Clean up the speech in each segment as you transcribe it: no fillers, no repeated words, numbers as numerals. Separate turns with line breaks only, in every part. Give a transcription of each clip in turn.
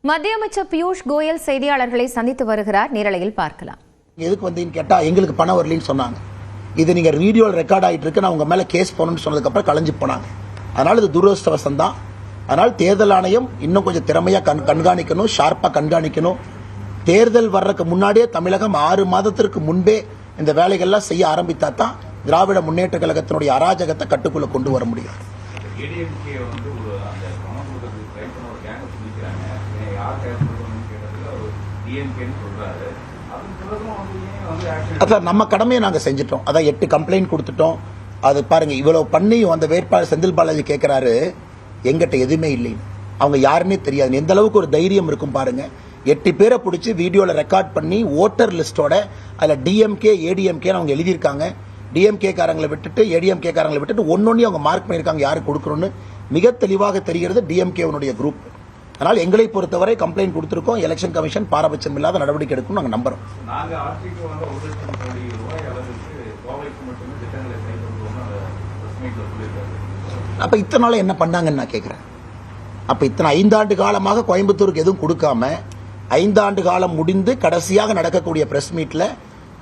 மத்திய அமைச்சர் பியூஷ் கோயல் செய்தியாளர்களை சந்தித்து வருகிறார். நேரலையில் பார்க்கலாம்.
எதுக்கு வந்தீங்கன்னு கேட்டா எங்களுக்கு பணம் வரலன்னு சொன்னாங்க. இது நீங்க வீடியோவில் ரெக்கார்ட் ஆகிட்டு இருக்கு, நான் உங்க மேல கேஸ் போகணும்னு சொன்னதுக்கு அப்புறம் கலைஞ்சு போனாங்க. அதனால இது துரதிருஷ்டவசம் தான். அதனால் தேர்தல் ஆணையம் இன்னும் கொஞ்சம் திறமையா கண்காணிக்கணும், ஷார்ப்பா கண்காணிக்கணும். தேர்தல் வர்றதுக்கு முன்னாடியே தமிழகம் 6 மாதத்திற்கு முன்பே இந்த வேலைகள்லாம் செய்ய ஆரம்பித்தா தான் திராவிட முன்னேற்ற கழகத்தினுடைய அராஜகத்தை கட்டுக்குள்ள கொண்டு வர முடியும். அதான் நம்ம கடமையை நாங்க செஞ்சிட்டோம். அதான் 8 கம்ப்ளைண்ட் கொடுத்துட்டோம். அது பாருங்க, இவ்வளவு பண்ணி அந்த வேட்பாளர் செந்தில் பாலாஜி கேட்கிறாரு, எங்கிட்ட எதுவுமே இல்லை, அவங்க யாருன்னே தெரியாது. எந்த அளவுக்கு ஒரு தைரியம் இருக்கும் பாருங்க. 8 பேரை பிடிச்சி வீடியோல ரெக்கார்ட் பண்ணி ஓட்டர் லிஸ்டோட அதுல டிஎம்கே ஏடிஎம்கே அவங்க எழுதியிருக்காங்க. டிஎம்கே காரங்களை விட்டுட்டு ஏடிஎம்கே காரங்களை விட்டுட்டு ஒன்னொன்னு அவங்க மார்க் பண்ணியிருக்காங்க யாரு கொடுக்கணும்னு மிக தெளிவாக தெரிகிறது டிஎம்கேனுடைய குரூப். அதனால் எங்களை பொறுத்தவரை கம்ப்ளைண்ட் கொடுத்திருக்கோம். எலெக்ஷன் கமிஷன் பாரபட்சம் இல்லாத நடவடிக்கை எடுக்கும் நாங்கள் நம்புறோம். அப்ப இத்தனை நாள் என்ன பண்ணாங்கன்னு நான் கேட்கிறேன். அப்ப இத்தனை 5 ஆண்டு காலமாக கோயம்புத்தூருக்கு எதுவும் கொடுக்காம 5 ஆண்டு காலம் முடிந்து கடைசியாக நடக்கக்கூடிய பிரஸ் மீட்ல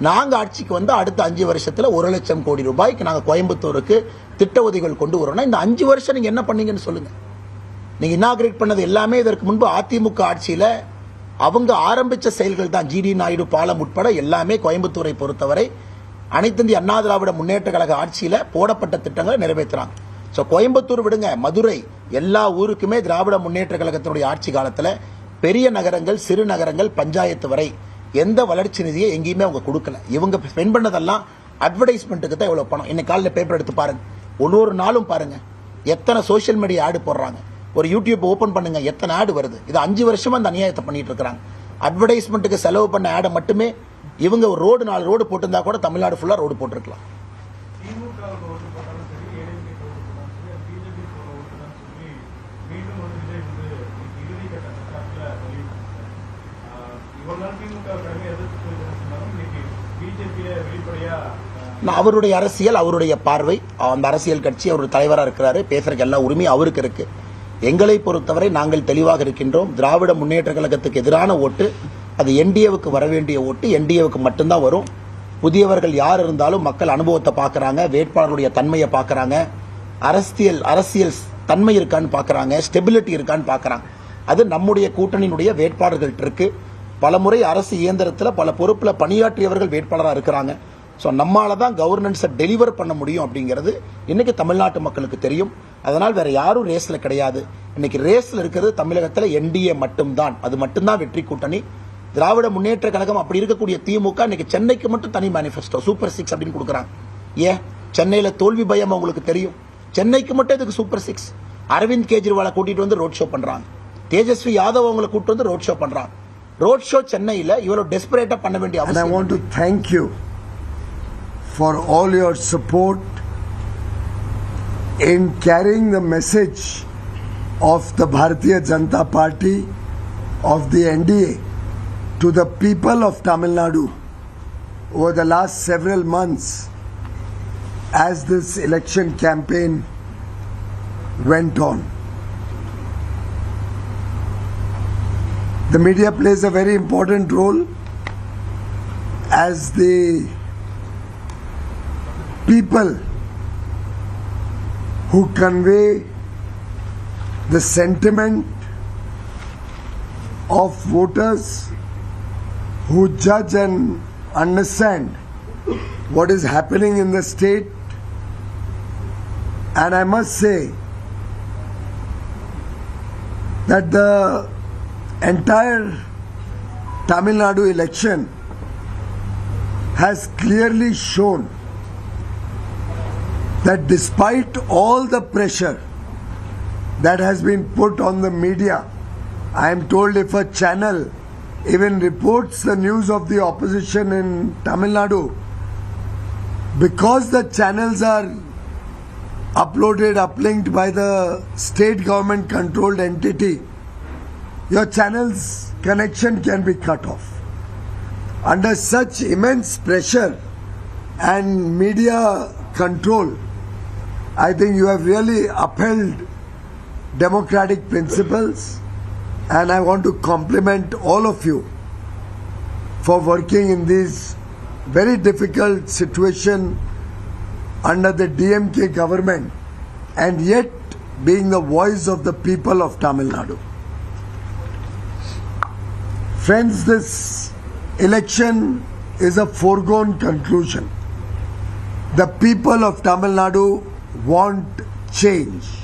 நாங்க ஆட்சிக்கு வந்து அடுத்த 5 வருஷத்துல 1 லட்சம் கோடி ரூபாய்க்கு நாங்க கோயம்புத்தூருக்கு திட்ட உதவிகள் கொண்டு வரோம்னா இந்த 5 வருஷம் நீங்க என்ன பண்ணீங்கன்னு சொல்லுங்க. நீங்க இனாகிரேட் பண்ணது எல்லாமே இதற்கு முன்பு அதிமுக ஆட்சியில அவங்க ஆரம்பிச்ச செயல்கள் தான். ஜிடி நாயுடு பாலம் உட்பட எல்லாமே கோயம்புத்தூரை பொறுத்தவரை அனைத்து இந்திய அண்ணா திராவிட முன்னேற்ற கழக ஆட்சியில போடப்பட்ட திட்டங்களை நிறைவேற்றுறாங்க. சோ கோயம்புத்தூர் விடுங்க, மதுரை எல்லா ஊருக்குமே திராவிட முன்னேற்ற கழகத்தினுடைய ஆட்சி காலத்துல பெரிய நகரங்கள், சிறு நகரங்கள், பஞ்சாயத்து வரை எந்த வளர்ச்சி நிதியை எங்கேயுமே அவங்க கொடுக்கல. இவங்க ஸ்பெண்ட் பண்ணதெல்லாம் அட்வர்டைஸ்மெண்ட்டுக்கு தான் இவ்வளவு பணம். இன்னைக்கு காலையில் பேப்பர் எடுத்து பாருங்க, ஒவ்வொரு நாளும் பாருங்க எத்தனை சோசியல் மீடியா ஆடு போடுறாங்க. ஒரு யூடியூப் ஓபன் பண்ணுங்க, எத்தனை ஆடு வருது. இது 5 வருஷமா அந்த அநியாயத்தை பண்ணிட்டு இருக்காங்க. அட்வர்டைஸ்மெண்ட்டுக்கு செலவு பண்ண ஆடை மட்டுமே இவங்க ஒரு ரோடு 4 ரோடு போட்டிருந்தா கூட தமிழ்நாடு ஃபுல்லா ரோடு போட்டிருக்கலாம். அவருடைய அரசியல், அவருடைய பார்வை, அந்த அரசியல் கட்சி அவருடைய தலைவராக இருக்கிறாரு, பேசுறதுக்கு எல்லா உரிமையும் அவருக்கு இருக்கு. எங்களை பொறுத்தவரை நாங்கள் தெளிவாக இருக்கின்றோம். திராவிட முன்னேற்ற கழகத்துக்கு எதிரான ஓட்டு அது என்டிஏவுக்கு வர வேண்டிய ஓட்டு என்டிஏவுக்கு மட்டும்தான் வரும். புதியவர்கள் யார் இருந்தாலும் மக்கள் அனுபவத்தை பார்க்கறாங்க, வேட்பாளருடைய தன்மையை பார்க்கறாங்க, அரசியல் தன்மை இருக்கான்னு பார்க்கறாங்க, ஸ்டெபிலிட்டி இருக்கான்னு பார்க்கறாங்க. அது நம்முடைய கூட்டணியினுடைய வேட்பாளர்கள்ட்ட இருக்கு. பலமுறை அரசு இயந்திரத்தில் பல பொறுப்புல பணியாற்றியவர்கள் வேட்பாளராக இருக்கிறாங்க. ஸோ நம்மளால தான் கவர்னன்ஸை டெலிவர் பண்ண முடியும் அப்படிங்கிறது இன்னைக்கு தமிழ்நாட்டு மக்களுக்கு தெரியும். அதனால் வேற யாரும் ரேஸ்ல கிடையாது. இன்னைக்கு ரேஸ்ல இருக்கிறது தமிழகத்தில் என்டிஏ மட்டும்தான். அது மட்டும்தான் வெற்றி கூட்டணி. திராவிட முன்னேற்ற கழகம் அப்படி இருக்கக்கூடிய திமுக இன்னைக்கு சென்னைக்கு மட்டும் தனி மேனிஃபெஸ்டோ சூப்பர் 6 அப்படின்னு கொடுக்குறாங்க. ஏன் சென்னையில தோல்வி பயம் உங்களுக்கு தெரியும், சென்னைக்கு மட்டும் இதுக்கு சூப்பர் 6. அரவிந்த் கெஜ்ரிவாலை கூட்டிட்டு வந்து ரோட் ஷோ பண்றாங்க, தேஜஸ்வி யாதவ் அவங்களை கூட்டிட்டு வந்து ரோட் ஷோ பண்றாங்க. ரோட் ஷோ சென்னையில இவ்வளவு டெஸ்பரேட்டா பண்ண வேண்டிய அவசியம்.
I want to thank you for all your support in carrying the message of the Bharatiya Janata Party, of the NDA, to the people of Tamil Nadu over the last several months as this election campaign went on. The media plays a very important role as the people who convey the sentiment of voters, who judge and understand what is happening in the state. And I must say that the entire Tamil Nadu election has clearly shown that despite all the pressure that has been put on the media, I am told if a channel even reports the news of the opposition in Tamil Nadu, because the channels are uplinked by the state government controlled entity, your channel's connection can be cut off. Under such immense pressure and media control, I think you have really upheld democratic principles and I want to compliment all of you for working in this very difficult situation under the DMK government and yet being the voice of the people of Tamil Nadu. Friends, this election is a foregone conclusion. The people of Tamil Nadu want change.